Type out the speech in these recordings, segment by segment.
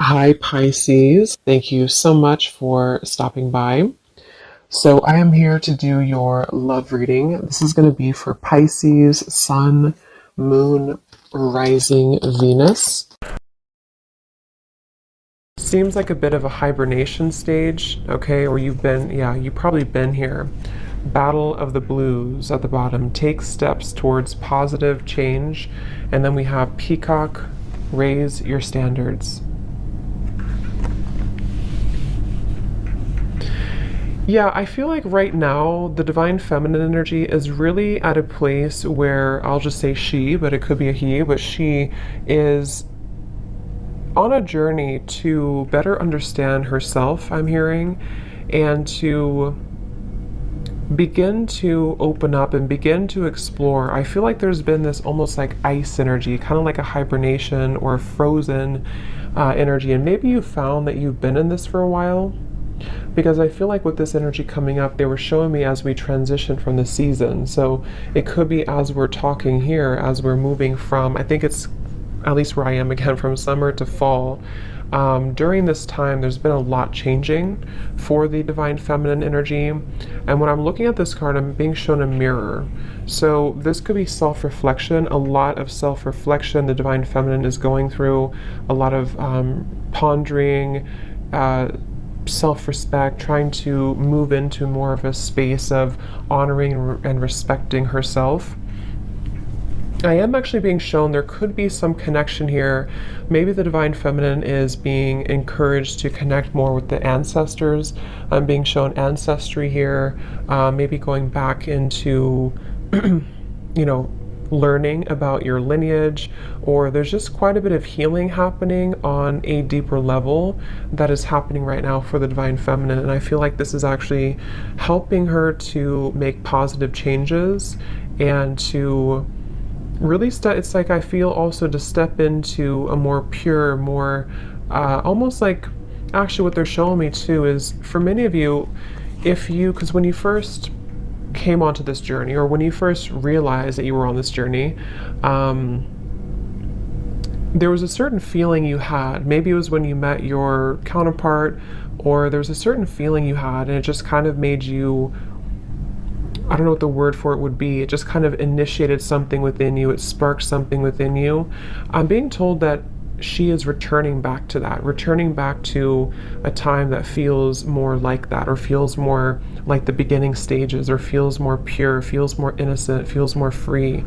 Hi, Pisces. Thank you so much for stopping by. So, I am here to do your love reading. This is going to be for Pisces, Sun, Moon, Rising, Venus. Seems like a bit of a hibernation stage, okay? Or you've probably been here. Battle of the Blues at the bottom. Take steps towards positive change. And then we have Peacock, raise your standards. Yeah, I feel like right now the divine feminine energy is really at a place where I'll just say she, but it could be a he, but she is on a journey to better understand herself, I'm hearing, and to begin to open up and begin to explore. I feel like there's been this almost like ice energy, kind of like a hibernation or a frozen energy, and maybe you found that you've been in this for a while because I feel like with this energy coming up, they were showing me as we transition from the season. So it could be as we're talking here, as we're moving from, I think it's at least where I am again, from summer to fall. During this time, there's been a lot changing for the divine feminine energy. And when I'm looking at this card, I'm being shown a mirror. So this could be self-reflection, a lot of self-reflection the divine feminine is going through, a lot of pondering, self-respect, trying to move into more of a space of honoring and respecting herself. I am actually being shown there could be some connection here. Maybe the divine feminine is being encouraged to connect more with the ancestors. I'm being shown ancestry here, maybe going back into, learning about your lineage, or there's just quite a bit of healing happening on a deeper level that is happening right now for the divine feminine. And I feel like this is actually helping her to make positive changes and to really it's like I feel also to step into a more pure, more almost like, actually what they're showing me too is for many of you, because when you first came onto this journey, or when you first realized that you were on this journey, there was a certain feeling you had. Maybe it was when you met your counterpart, or there was a certain feeling you had, and it just kind of made you, I don't know what the word for it would be. It just kind of initiated something within you. It sparked something within you. I'm being told that she is returning back to that, returning back to a time that feels more like that, or feels more like the beginning stages, or feels more pure, feels more innocent, feels more free,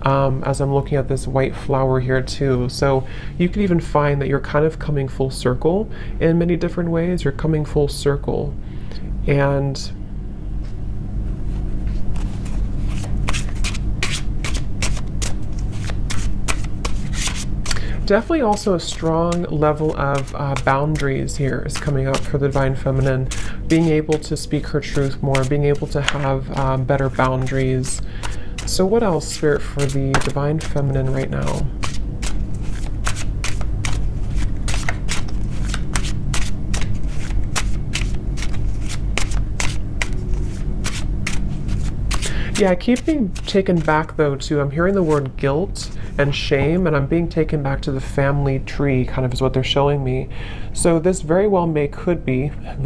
as I'm looking at this white flower here too. So you could even find that you're kind of coming full circle in many different ways. You're coming full circle. And definitely also a strong level of boundaries here is coming up for the divine feminine, being able to speak her truth more, being able to have better boundaries. So what else, Spirit, for the divine feminine right now? Yeah, I keep being taken back though to, I'm hearing the word guilt and shame, and I'm being taken back to the family tree, kind of is what they're showing me. So this very well could be a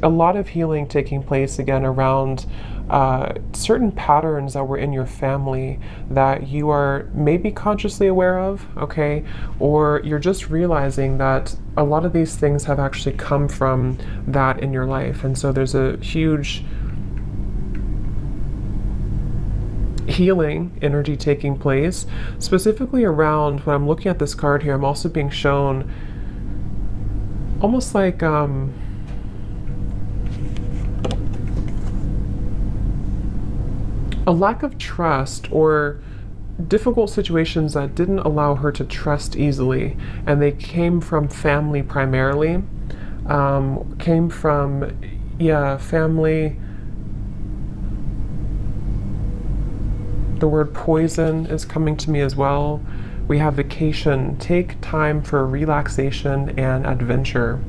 lot of healing taking place again around certain patterns that were in your family that you are maybe consciously aware of, okay? Or you're just realizing that a lot of these things have actually come from that in your life. And so there's a huge healing energy taking place, specifically around, when I'm looking at this card here, I'm also being shown almost like a lack of trust, or difficult situations that didn't allow her to trust easily, and they came from family primarily, came from family. The word poison is coming to me as well. We have vacation. Take time for relaxation and adventure.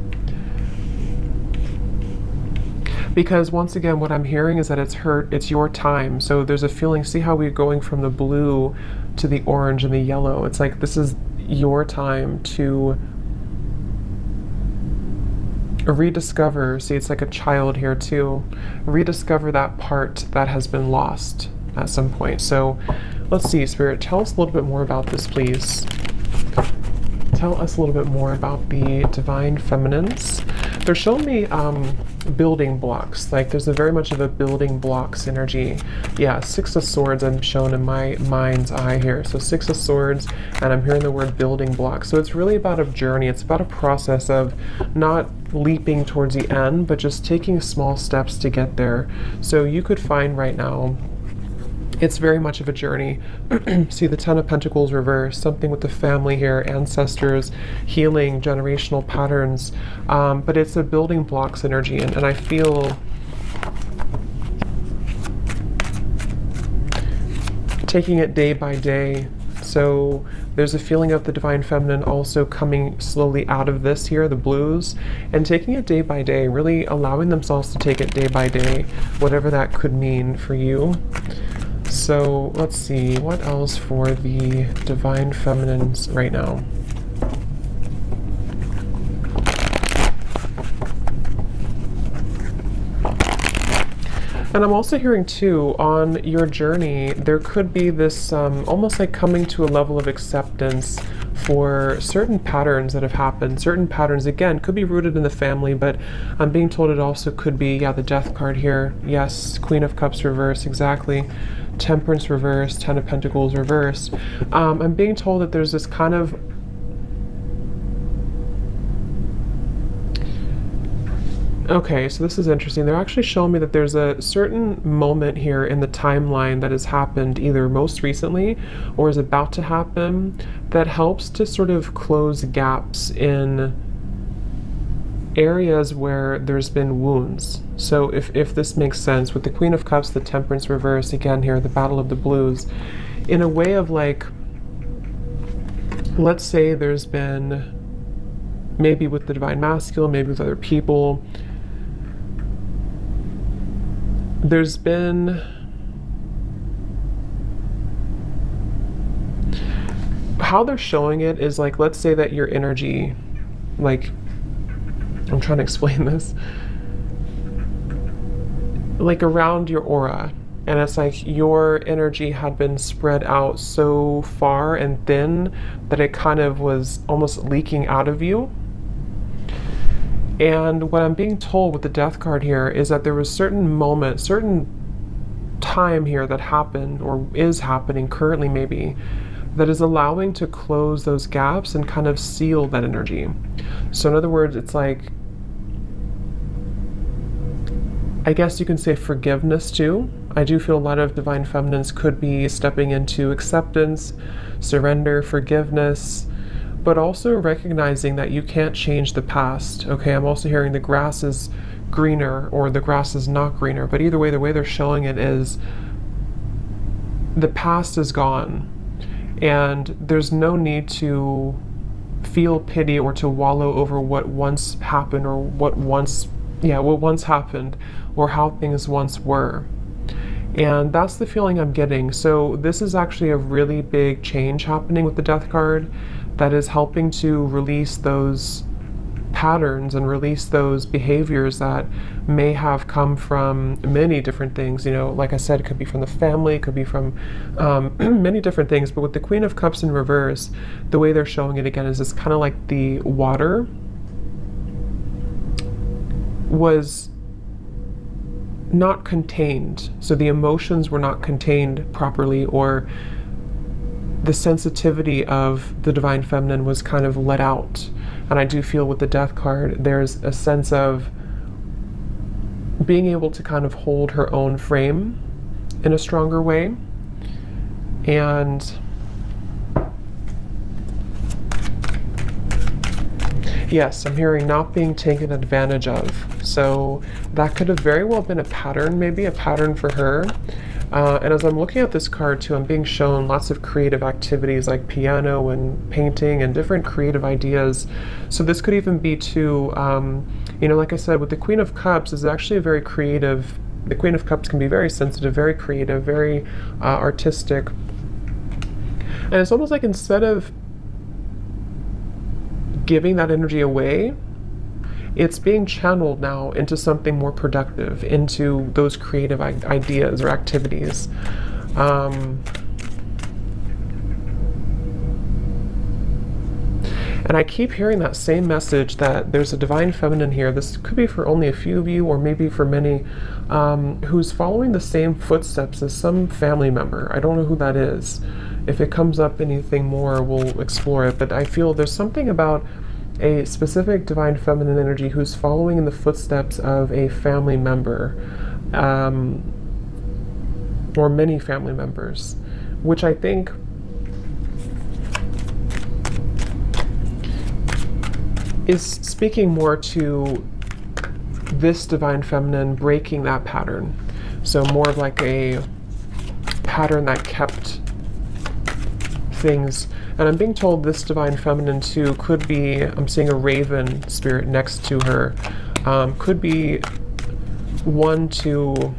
Because once again, what I'm hearing is that it's your time. So there's a feeling, see how we're going from the blue to the orange and the yellow. It's like this is your time to rediscover. See, it's like a child here too. Rediscover that part that has been lost at some point. So let's see, Spirit, tell us a little bit more about this, please. Tell us a little bit more about the divine feminines. They're showing me building blocks. Like there's a very much of a building blocks energy. Yeah, Six of Swords I'm shown in my mind's eye here. So Six of Swords, and I'm hearing the word building blocks. So it's really about a journey. It's about a process of not leaping towards the end, but just taking small steps to get there. So you could find right now, it's very much of a journey. See the Ten of Pentacles reversed, something with the family here, ancestors, healing, generational patterns. But it's a building blocks energy, and I feel taking it day by day. So there's a feeling of the divine feminine also coming slowly out of this here, the blues, and taking it day by day, really allowing themselves to take it day by day, whatever that could mean for you. So let's see, what else for the divine feminines right now? And I'm also hearing too, on your journey, there could be this almost like coming to a level of acceptance for certain patterns that have happened. Certain patterns, again, could be rooted in the family, but I'm being told it also could be, yeah, the Death card here. Yes, Queen of Cups reversed, exactly. Temperance reversed, Ten of Pentacles reversed. I'm being told that there's this kind of okay, so this is interesting. They're actually showing me that there's a certain moment here in the timeline that has happened either most recently or is about to happen that helps to sort of close gaps in areas where there's been wounds. So if this makes sense, with the Queen of Cups, the Temperance reverse, again here, the Battle of the Blues, in a way of like, let's say there's been, maybe with the Divine Masculine, maybe with other people, there's been how they're showing it is like, let's say that your energy, like, I'm trying to explain this, like around your aura, and it's like your energy had been spread out so far and thin that it kind of was almost leaking out of you. And what I'm being told with the Death card here is that there was certain moment, certain time here that happened or is happening currently maybe, that is allowing to close those gaps and kind of seal that energy. So in other words, it's like, I guess you can say forgiveness too. I do feel a lot of divine feminines could be stepping into acceptance, surrender, forgiveness, but also recognizing that you can't change the past. Okay, I'm also hearing the grass is greener or the grass is not greener, but either way, the way they're showing it is the past is gone and there's no need to feel pity or to wallow over what once happened or what once happened or how things once were. And that's the feeling I'm getting. So this is actually a really big change happening with the Death card that is helping to release those patterns and release those behaviors that may have come from many different things. You know, like I said, it could be from the family, it could be from many different things. But with the Queen of Cups in reverse, the way they're showing it again is it's kind of like the water was not contained. So the emotions were not contained properly, or the sensitivity of the divine feminine was kind of let out. And I do feel with the Death card, there's a sense of being able to kind of hold her own frame in a stronger way. And yes, I'm hearing not being taken advantage of. So that could have very well been a pattern, maybe a pattern for her. And as I'm looking at this card too, I'm being shown lots of creative activities like piano and painting and different creative ideas. So this could even be too, you know, like I said, with the Queen of Cups is actually a very creative, the Queen of Cups can be very sensitive, very creative, very artistic. And it's almost like instead of giving that energy away, it's being channeled now into something more productive, into those creative ideas or activities. And I keep hearing that same message that there's a divine feminine here. This could be for only a few of you, or maybe for many, who's following the same footsteps as some family member. I don't know who that is. If it comes up anything more, we'll explore it. But I feel there's something about a specific divine feminine energy who's following in the footsteps of a family member, or many family members, which I think is speaking more to this divine feminine breaking that pattern. So more of like a pattern that kept things. And I'm being told this divine feminine too could be, I'm seeing a raven spirit next to her, could be one to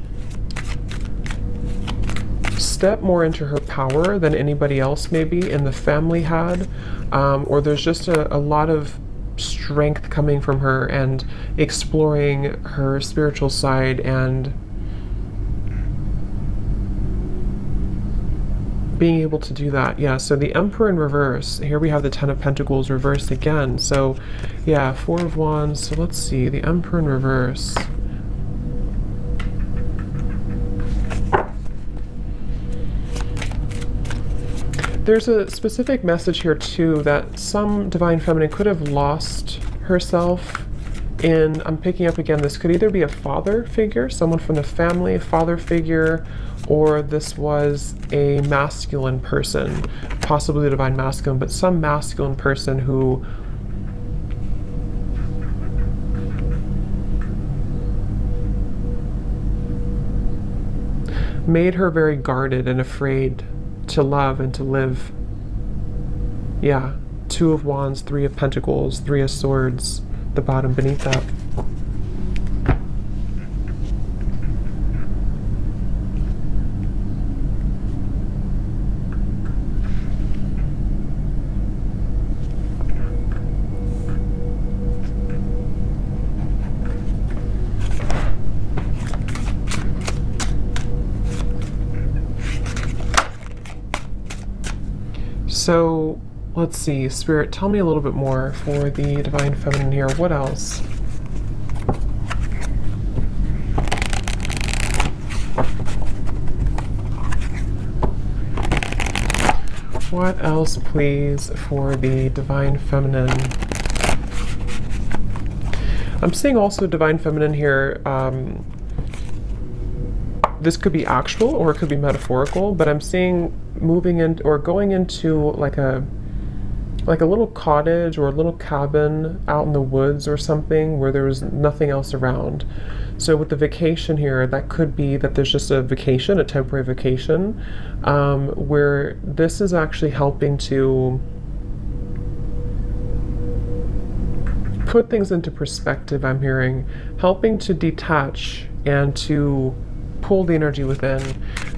step more into her power than anybody else maybe in the family had, or there's just a lot of strength coming from her and exploring her spiritual side and being able to do that. Yeah, so the Emperor in reverse. Here we have the Ten of Pentacles reversed again. So yeah, Four of Wands. So let's see, the Emperor in reverse. There's a specific message here too that some divine feminine could have lost herself in, I'm picking up again, this could either be a father figure, someone from the family, father figure, or this was a masculine person, possibly the divine masculine, but some masculine person who made her very guarded and afraid to love and to live. Yeah, Two of Wands, Three of Pentacles, Three of Swords, the bottom beneath that. So let's see, Spirit, tell me a little bit more for the divine feminine here. What else? What else, please, for the divine feminine? I'm seeing also divine feminine here. This could be actual or it could be metaphorical, but I'm seeing moving in or going into like a little cottage or a little cabin out in the woods or something where there was nothing else around. So with the vacation here, that could be that there's just a vacation, a temporary vacation, where this is actually helping to put things into perspective. I'm hearing helping to detach and to pull the energy within.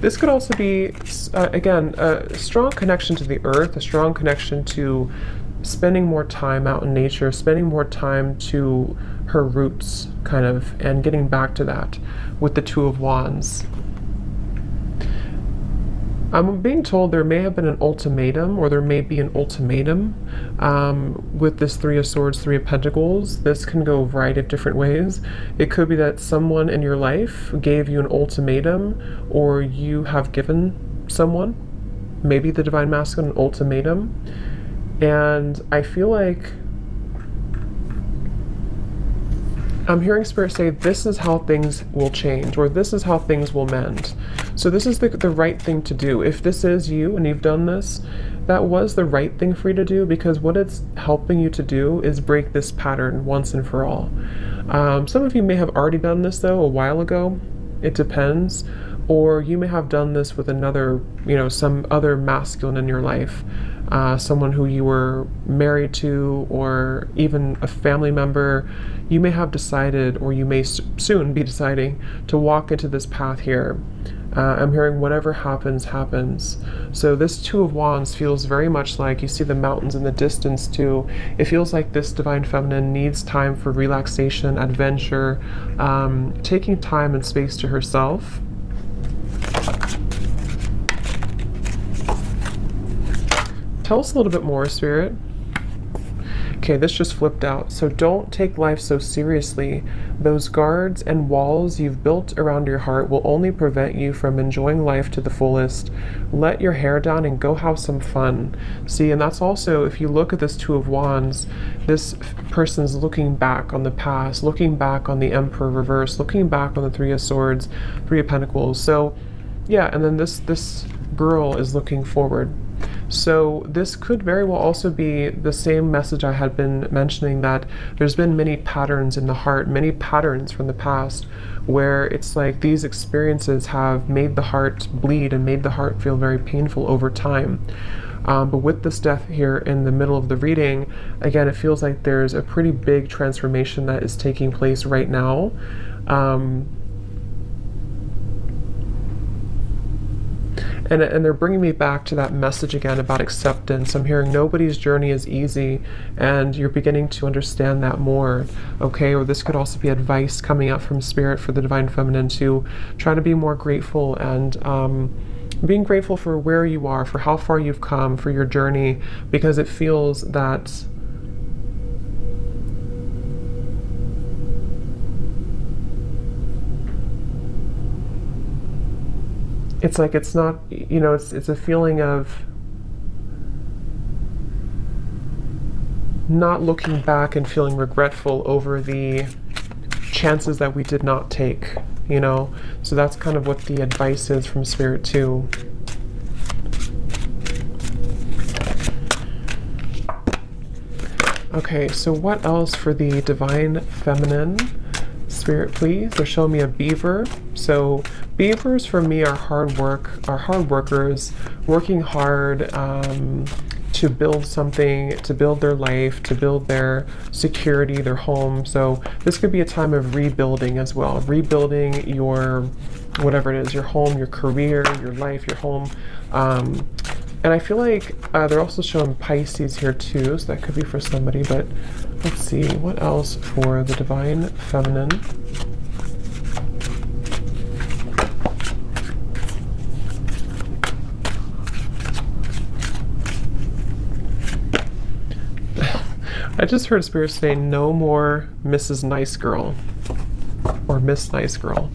This could also be, again, a strong connection to the earth, a strong connection to spending more time out in nature, spending more time to her roots, kind of, and getting back to that with the Two of Wands. I'm being told there may have been an ultimatum, or there may be an ultimatum with this Three of Swords, Three of Pentacles. This can go a variety of different ways. It could be that someone in your life gave you an ultimatum, or you have given someone, maybe the divine masculine, an ultimatum. And I feel like I'm hearing Spirit say this is how things will change, or this is how things will mend. So this is the right thing to do. If this is you and you've done this, that was the right thing for you to do, because what it's helping you to do is break this pattern once and for all. Some of you may have already done this though a while ago. It depends. Or you may have done this with another, some other masculine in your life, someone who you were married to, or even a family member. You may have decided, or you may soon be deciding, to walk into this path here. I'm hearing whatever happens, happens. So this Two of Wands feels very much like, you see the mountains in the distance too. It feels like this Divine Feminine needs time for relaxation, adventure, taking time and space to herself. Tell us a little bit more, Spirit. Okay, this just flipped out. So don't take life so seriously. Those guards and walls you've built around your heart will only prevent you from enjoying life to the fullest. Let your hair down and go have some fun. See, and that's also, if you look at this Two of Wands, this person's looking back on the past, looking back on the Emperor reverse, looking back on the Three of Swords, Three of Pentacles. So yeah, and then this girl is looking forward. So this could very well also be the same message I had been mentioning, that there's been many patterns in the heart, many patterns from the past, where it's like these experiences have made the heart bleed and made the heart feel very painful over time. But with this death here in the middle of the reading, again, it feels like there's a pretty big transformation that is taking place right now. And they're bringing me back to that message again about acceptance. I'm hearing nobody's journey is easy, and you're beginning to understand that more, okay? Or this could also be advice coming out from Spirit for the Divine Feminine to try to be more grateful, and being grateful for where you are, for how far you've come, for your journey, because it feels that it's like it's not, it's a feeling of not looking back and feeling regretful over the chances that we did not take, So that's kind of what the advice is from Spirit too. Okay, so what else for the Divine Feminine? Spirit, please. They're showing me a beaver. So beavers for me are hard workers, working hard to build something, to build their life, to build their security, their home. So this could be a time of rebuilding as well, rebuilding your, whatever it is, your home, your career, your life, your home. And I feel like they're also showing Pisces here too, so that could be for somebody, but let's see, what else for the Divine Feminine? I just heard Spirit say, no more Mrs. Nice Girl, or Miss Nice Girl.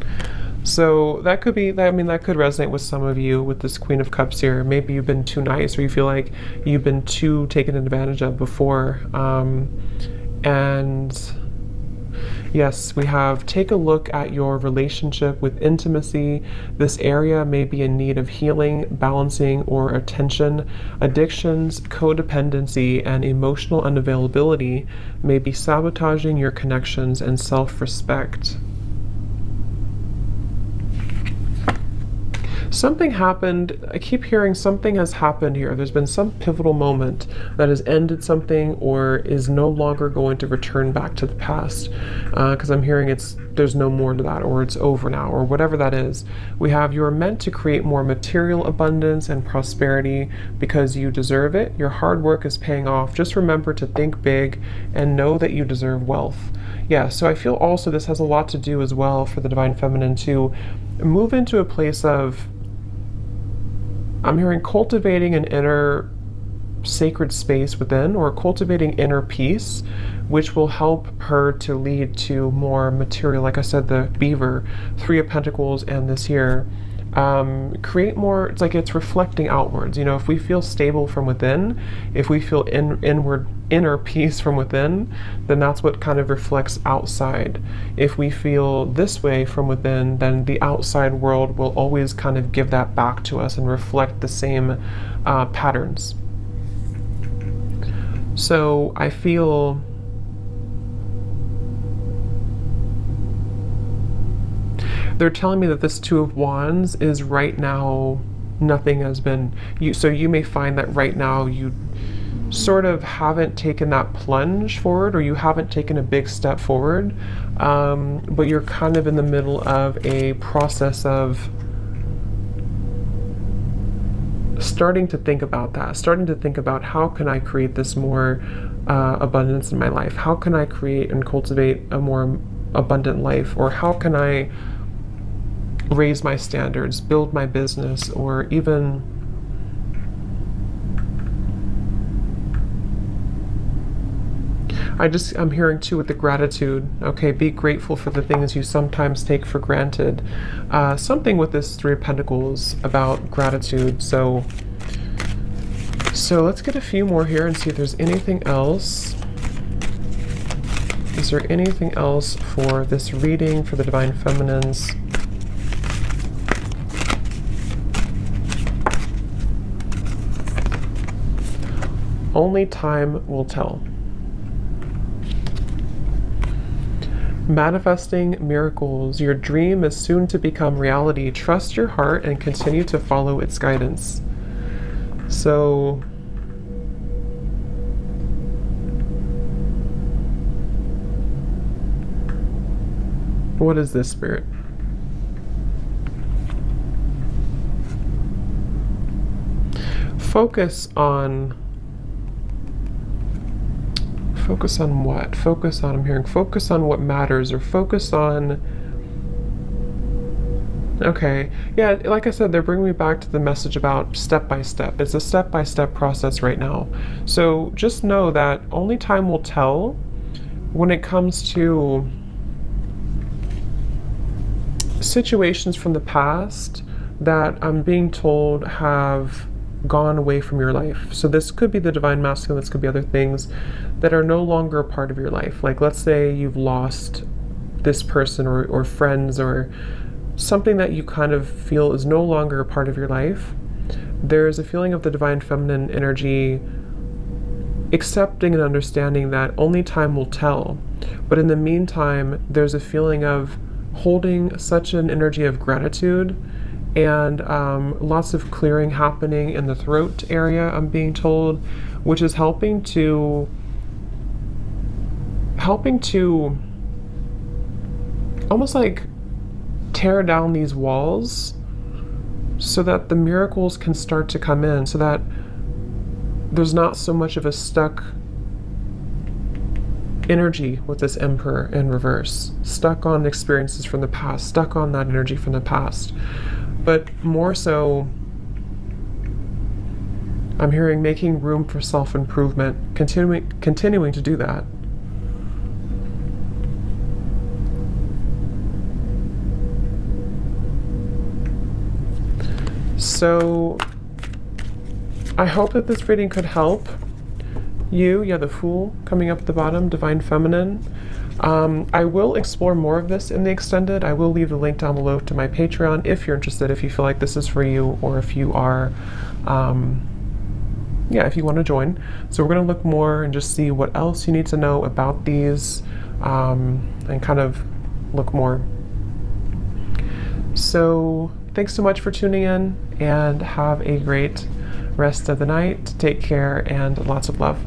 So that could be, that could resonate with some of you with this Queen of Cups here. Maybe you've been too nice, or you feel like you've been too taken advantage of before. And yes, we have, take a look at your relationship with intimacy. This area may be in need of healing, balancing, or attention. Addictions, codependency, and emotional unavailability may be sabotaging your connections and self-respect. Something happened, I keep hearing something has happened here. There's been some pivotal moment that has ended something, or is no longer going to return back to the past. Because I'm hearing there's no more to that, or it's over now, or whatever that is. We have, you're meant to create more material abundance and prosperity because you deserve it. Your hard work is paying off. Just remember to think big and know that you deserve wealth. Yeah, so I feel also this has a lot to do as well for the Divine Feminine to move into a place of, I'm hearing cultivating an inner sacred space within, or cultivating inner peace, which will help her to lead to more material, like I said, the beaver, Three of Pentacles, and this here. Create more, it's like it's reflecting outwards. If we feel stable from within, if we feel inner peace from within, then that's what kind of reflects outside. If we feel this way from within, then the outside world will always kind of give that back to us and reflect the same patterns. So I feel they're telling me that this Two of Wands is right now, nothing has been, so you may find that right now you sort of haven't taken that plunge forward, or you haven't taken a big step forward, but you're kind of in the middle of a process of starting to think about that, starting to think about how can I create this more abundance in my life? How can I create and cultivate a more abundant life? Or how can I raise my standards, build my business, or even I'm hearing too with the gratitude, okay, be grateful for the things you sometimes take for granted. Something with this Three of Pentacles about gratitude. So let's get a few more here and see if there's anything else. Is there anything else for this reading for the Divine Feminines? Only time will tell. Manifesting miracles. Your dream is soon to become reality. Trust your heart and continue to follow its guidance. So, what is this, Spirit? Focus on what? Focus on, I'm hearing, focus on what matters, or focus on, okay, yeah, like I said, they're bringing me back to the message about step by step. It's a step-by-step process right now. So just know that only time will tell when it comes to situations from the past that I'm being told have gone away from your life. So this could be the Divine Masculine, this could be other things that are no longer a part of your life. Like, let's say you've lost this person, or friends, or something that you kind of feel is no longer a part of your life. There's a feeling of the Divine Feminine energy accepting and understanding that only time will tell. But in the meantime, there's a feeling of holding such an energy of gratitude, and lots of clearing happening in the throat area, I'm being told, which is helping to almost like tear down these walls so that the miracles can start to come in, so that there's not so much of a stuck energy with this Emperor in reverse, stuck on experiences from the past, stuck on that energy from the past. But more so, I'm hearing making room for self-improvement, continuing to do that. So I hope that this reading could help you. Yeah, the Fool coming up at the bottom, Divine Feminine. I will explore more of this in the extended. I will leave the link down below to my Patreon if you're interested, if you feel like this is for you, or if you are, if you want to join. So we're going to look more and just see what else you need to know about these, and kind of look more. So thanks so much for tuning in, and have a great rest of the night. Take care, and lots of love.